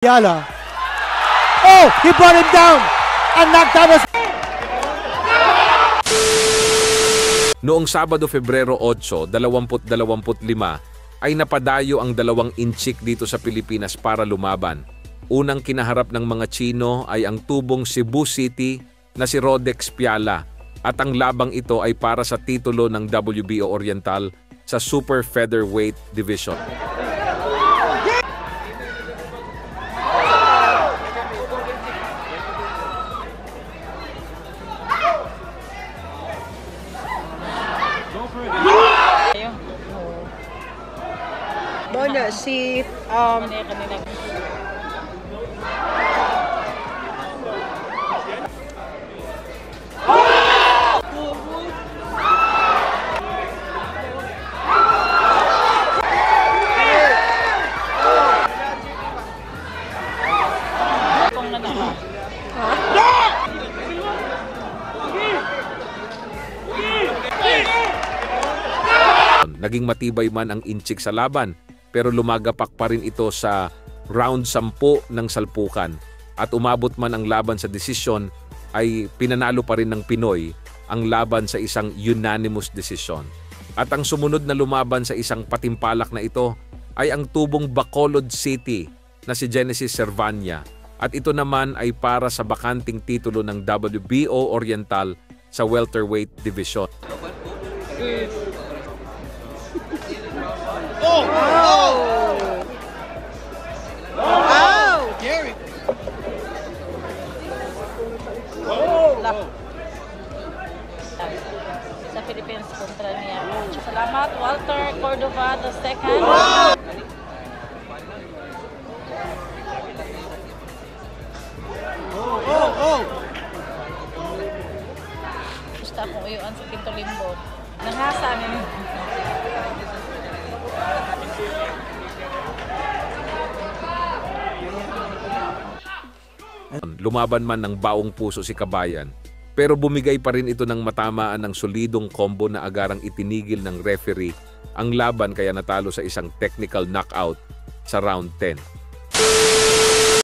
Yala. Oh, he brought him down and knocked out his... Noong Sabado, Febrero 8, 2025, ay napadayo ang dalawang inchik dito sa Pilipinas para lumaban. Unang kinaharap ng mga Chino ay ang tubong Cebu City na si Rodex Piala at ang labang ito ay para sa titulo ng WBO Oriental sa Super Featherweight Division. Bona si Naging matibay man ang inchik sa laban, pero lumagapak pa rin ito sa round 10 ng salpukan. At umabot man ang laban sa desisyon, ay pinanalo pa rin ng Pinoy ang laban sa isang unanimous decision. At ang sumunod na lumaban sa isang patimpalak na ito ay ang tubong Bacolod City na si Genesis Servania. At ito naman ay para sa bakanting titulo ng WBO Oriental sa welterweight division. Oh! Wow! Gary. Sa Philippines kontra niya. Salamat Walter Cordova II. Gusto akong uyuan sa Quinto Limbo. Nangasa niya. Lumaban man ng baong puso si Kabayan, pero bumigay pa rin ito ng matamaan ng solidong combo na agarang itinigil ng referee ang laban kaya natalo sa isang technical knockout sa round 10.